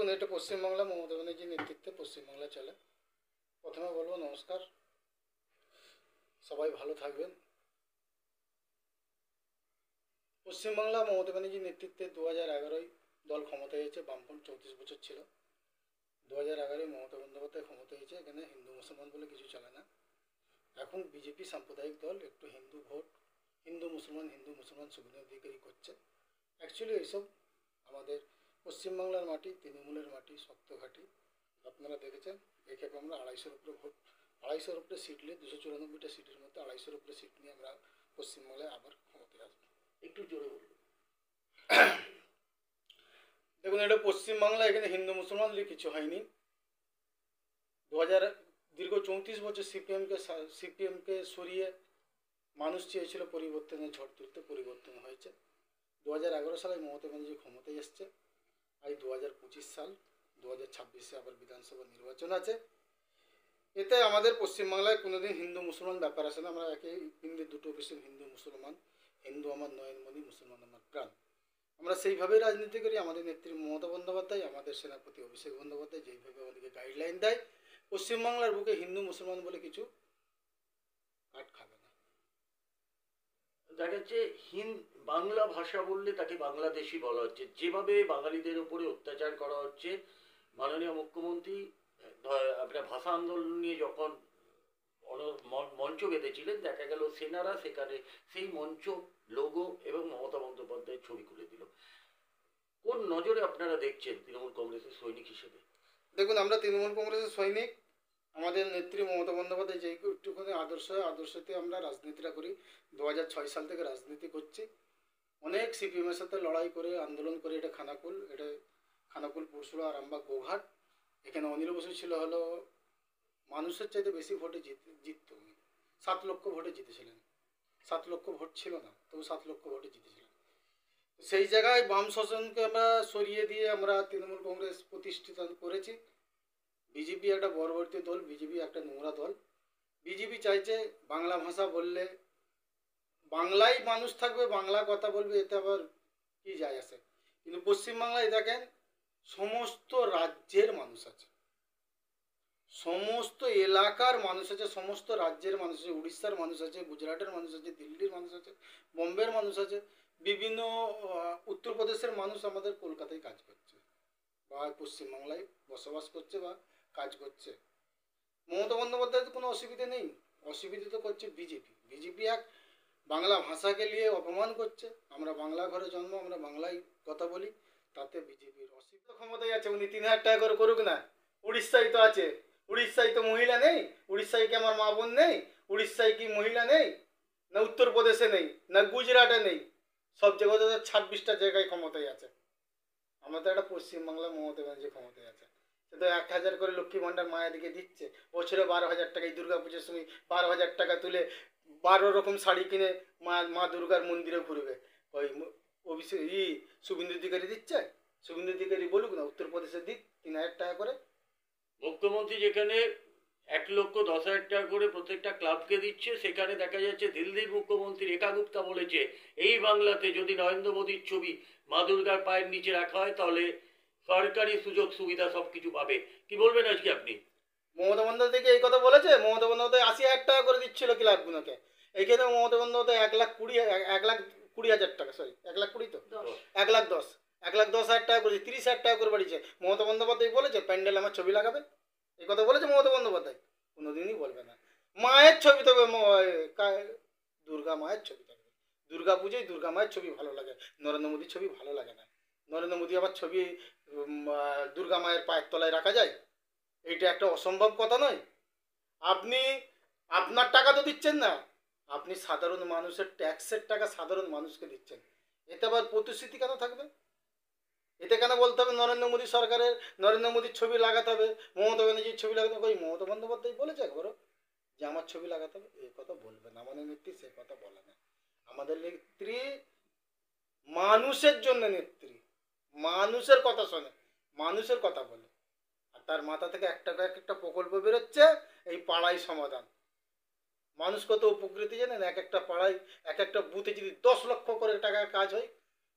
দেখুন, এটা পশ্চিমবাংলা মমতা ব্যানার্জির নেতৃত্বে পশ্চিমবাংলা চলে। প্রথমে বলবো নমস্কার, সবাই ভালো থাকবেন। পশ্চিমবাংলা মমতা ব্যানার্জির নেতৃত্বে 2011 দল ক্ষমতায় হয়েছে, বামফ্রন্ট 34 বছর ছিল। 2011 মমতা বন্দ্যোপাধ্যায় ক্ষমতা হয়েছে। এখানে হিন্দু মুসলমান বলে কিছু চলে না। এখন বিজেপি সাম্প্রদায়িক দল, একটু হিন্দু ভোট, হিন্দু মুসলমান শুভেন্দু অধিকারী করছে। অ্যাকচুয়ালি এইসব আমাদের পশ্চিমবাংলার মাটি, তৃণমূলের মাটি, শক্ত ঘাঁটি। আপনারা দেখেছেন, এক্ষেত্রে আমরা 250-এর উপরে ভোট, 250-এর উপরে সিট নিয়ে 294টা সিটের মধ্যে 250-এর উপরে সিট নিয়ে আমরা পশ্চিমবাংলায় আবার ক্ষমতায় আসবো। একটু জোরে বলুন। দেখুন, এটা পশ্চিমবাংলা, এখানে হিন্দু মুসলমান বলে কিছু হয়নি। 2000 দীর্ঘ 34 বছর সিপিএমকে সরিয়ে মানুষ চেয়েছিল পরিবর্তনের ঝড় তুলতে, পরিবর্তন হয়েছে। 2011 সালে মমতা ব্যানার্জি ক্ষমতায় এসছে। আজ 2025 সাল, 2026-এ আবার বিধানসভা নির্বাচন আছে। এতে আমাদের পশ্চিমবাংলায় কোনোদিন হিন্দু মুসলমান ব্যাপার আসে না। আমরা একে হিন্দু দুটো অফিসে হিন্দু মুসলমান, হিন্দু আমার নয়নমণি, মুসলমান আমার প্রাণ। আমরা সেইভাবেই রাজনীতি করি। আমাদের নেত্রী মমতা বন্দ্যোপাধ্যায়, আমাদের সেনাপতি অভিষেক বন্দ্যোপাধ্যায় যেইভাবে আমাদেরকে গাইডলাইন দেয়, পশ্চিমবাংলার বুকে হিন্দু মুসলমান বলে কিছু কাট খাবে না। দেখা যাচ্ছে বাংলা ভাষা বললে তাকে বাংলাদেশি বলা হচ্ছে। যেভাবে বাঙালিদের উপরে অত্যাচার করা হচ্ছে, মাননীয় মুখ্যমন্ত্রী আপনার ভাষা আন্দোলন নিয়ে যখন মঞ্চ বেঁধেছিলেন, দেখা গেল সেনারা সেখানে সেই মঞ্চ, লোগো এবং মমতা বন্দ্যোপাধ্যায়ের ছবি তুলে দিল। কোন নজরে আপনারা দেখছেন তৃণমূল কংগ্রেসের সৈনিক হিসেবে? দেখুন, আমরা তৃণমূল কংগ্রেসের সৈনিক। আমাদের নেত্রী মমতা বন্দ্যোপাধ্যায় যেই একটুখানি আদর্শতে আমরা রাজনীতিটা করি। 2006 সাল থেকে রাজনীতি করছি। অনেক সিপিএমের সাথে লড়াই করে, আন্দোলন করে। এটা খানাকুল, পুরসুরা, আরামবাগ, গোঘাট। এখানে অনিল বসু ছিল হলো মানুষের চাইতে বেশি ভোটে জিতত উনি। 7 লক্ষ ভোটে জিতেছিলেন। 7 লক্ষ ভোট ছিল না, তবু 7 লক্ষ ভোটে জিতেছিলেন। সেই জায়গায় বাম শাসনকে আমরা সরিয়ে দিয়ে আমরা তৃণমূল কংগ্রেস প্রতিষ্ঠিত করেছি। বিজেপি একটা বর্বরী দল, বিজেপি একটা নোংরা দল। বিজেপি চাইছে বাংলা ভাষা বললে বাংলায় মানুষ থাকবে, বাংলা কথা বলবে, এতে আবার কি যায় আসে। কিন্তু পশ্চিমবাংলায় দেখেন, সমস্ত রাজ্যের মানুষ আছে, সমস্ত এলাকার মানুষ আছে, সমস্ত রাজ্যের মানুষ আছে। উড়িষ্যার মানুষ আছে, গুজরাটের মানুষ আছে, দিল্লির মানুষ আছে, বোম্বের মানুষ আছে, বিভিন্ন উত্তরপ্রদেশের মানুষ আমাদের কলকাতায় কাজ করছে বা পশ্চিমবাংলায় বসবাস করছে বা কাজ করছে। মমতা বন্দ্যোপাধ্যায়ের কোনো অসুবিধা নেই। অসুবিধা তো করছে বিজেপি এক বাংলা ভাষাকে নিয়ে অপমান করছে। আমরা বাংলা ঘরে জন্ম, আমরা বাংলায় কথা বলি, তাতে বিজেপির অসুবিধা। ক্ষমতায় আছে, উনি 3000 টাকা করে করুক না। উড়িষ্যায় তো আছে, উড়িষ্যায় তো মহিলা নেই? উড়িষ্যায় কি আমার মা বোন নেই? উড়িষ্যায় কি মহিলা নেই? না উত্তরপ্রদেশে নেই? না গুজরাটে নেই? সব জায়গায় 26টা জায়গায় ক্ষমতায় আছে। আমাদের একটা পশ্চিমবাংলা মমতা ব্যানার্জি ক্ষমতায় আছে। সে তো 1000 করে লক্ষ্মী ভাণ্ডার মায়েদিকে দিচ্ছে। বছরে 12,000 টাকা, এই দুর্গা পুজোর সময় 12,000 টাকা তুলে 12 রকম শাড়ি কিনে মা দুর্গার মন্দিরে ঘুরবে। ওই অভিষেক শুভেন্দু অধিকারী দিচ্ছে। শুভেন্দু অধিকারী বলুক না, উত্তরপ্রদেশে দিক 3000 টাকা করে। মুখ্যমন্ত্রী যেখানে 1,10,000 টাকা করে প্রত্যেকটা ক্লাবকে দিচ্ছে, সেখানে দেখা যাচ্ছে দিল্লির মুখ্যমন্ত্রী রেখা গুপ্তা বলেছে এই বাংলাতে যদি নরেন্দ্র মোদীর ছবি মা দুর্গার পায়ের নিচে রাখা হয় তাহলে সরকারি সুযোগ সুবিধা সবকিছু পাবে। কি বলবেন আজকে আপনি? মমতা বন্দ্যোপাধ্যায়কে এই কথা বলেছে? মমতা বন্দ্যোপাধ্যায় 80,000 টাকা করে দিচ্ছিল ক্লাবগুলোকে। এইখানে মমতা বন্দ্যোপাধ্যায় 1,20,000 টাকা, সরি 1,20,000 তো 1,10,000 টাকা করে, 30,000 টাকা করে বাড়িয়েছে। মমতা বন্দ্যোপাধ্যায় বলেছে প্যান্ডেল আমার ছবি লাগাবে? এই কথা বলেছে মমতা বন্দ্যোপাধ্যায়? কোনোদিনই বলবে না। মায়ের ছবি থাকবে, দুর্গা মায়ের ছবি থাকবে। দুর্গা পুজোয় দুর্গা মায়ের ছবি ভালো লাগে, নরেন্দ্র মোদীর ছবি ভালো লাগে না। নরেন্দ্র মোদী আবার ছবি দুর্গা মায়ের পায়ের তলায় রাখা যায়? এইটা একটা অসম্ভব কথা নয়? আপনি আপনার টাকা তো দিচ্ছেন না, আপনি সাধারণ মানুষের ট্যাক্সের টাকা সাধারণ মানুষকে দিচ্ছেন। এতে আবার প্রতিশ্রুতি কেন থাকবে? এতে কেন বলতে হবে নরেন্দ্র মোদী সরকারের, নরেন্দ্র মোদীর ছবি লাগাতে হবে, মমতা ব্যানার্জির ছবি লাগাতে হবে? ওই মমতা বন্দ্যোপাধ্যায় বলেছে একবারও যে আমার ছবি লাগাতে হবে? এই কথা বলবে না। আমাদের নেত্রী সে কথা বলে না। আমাদের নেত্রী মানুষের জন্য নেত্রী, মানুষের কথা শোনে, মানুষের কথা বলে। আর তার মাথা থেকে একটা প্রকল্প বেরোচ্ছে, এই পাড়ায় সমাধান। মানুষ কত উপকৃত জানেন? এক একটা পাড়ায়, এক একটা বুথে যদি 10 লক্ষ করে টাকার কাজ হয়,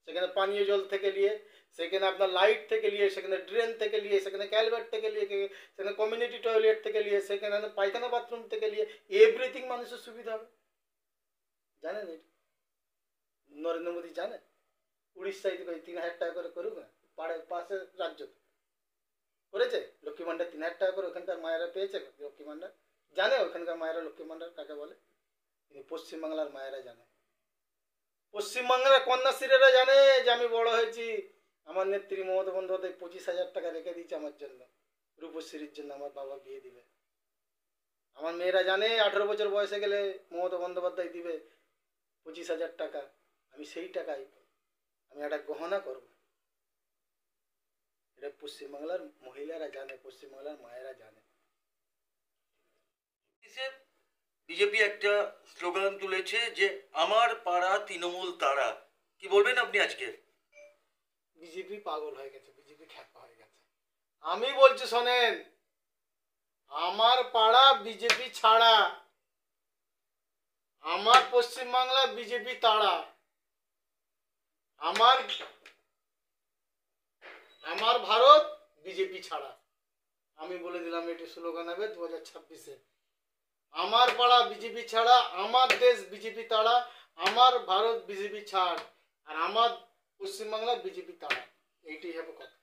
সেখানে পানীয় জল থেকে নিয়ে সেখানে আপনার লাইট থেকে নিয়ে, সেখানে ড্রেন থেকে নিয়ে, সেখানে ক্যালভার্ট থেকে নিয়ে, সেখানে কমিউনিটি টয়লেট থেকে নিয়ে, সেখানে পায়খানা বাথরুম থেকে নিয়ে এভরিথিং মানুষের সুবিধা হবে। জানেন এটা? নরেন্দ্র মোদী জানে? উড়িষ্যায় 3,000 টাকা করে করুক না, পাশের রাজ্য করেছে লক্ষ্মী ভান্ডার 3,000 টাকা করে, ওখানকার মায়েরা পেয়েছে লক্ষ্মী ভান্ডার। জানে ওখানকার মায়েরা লক্ষ্মী ভান্ডার কাকে বলে? কিন্তু পশ্চিমবাংলার মায়েরা জানে, পশ্চিমবাংলার কন্যাশ্রীরা জানে যে আমি বড় হয়েছি, আমার নেত্রী মমতা বন্দ্যোপাধ্যায় 25,000 টাকা রেখে দিয়েছে আমার জন্য, রূপশ্রীর জন্য আমার বাবা বিয়ে দিবে। আমার মেয়েরা জানে 18 বছর বয়সে গেলে মমতা বন্দ্যোপাধ্যায় দিবে 25,000 টাকা, আমি সেই টাকায় আমি একটা গহনা করব। এটা পশ্চিমবাংলার মহিলারা জানে, পশ্চিমবাংলার মায়েরা জানে। বিজেপি একটা স্লোগান তুলেছে যে আমার পাড়া তৃণমূল তারা, কি বলবেন আপনি আজকে? বিজেপি পাগল হয়ে গেছে, বিজেপি খ্যাপা হয়ে গেছে। আমি বলছি শোনেন, আমার পাড়া বিজেপি ছাড়া, আমার পশ্চিমবাংলা বিজেপি তাড়া, আমার আমার ভারত বিজেপি ছাড়া। আমি বলে দিলাম এটি স্লোগান হবে 2026-এ। আমার পাড়া বিজেপি ছাড়া, আমার দেশ বিজেপি তাড়া, আমার ভারত বিজেপি ছাড়, আর আমার পশ্চিমবাংলা বিজেপি তাড়া। এইটাই হবে কথা।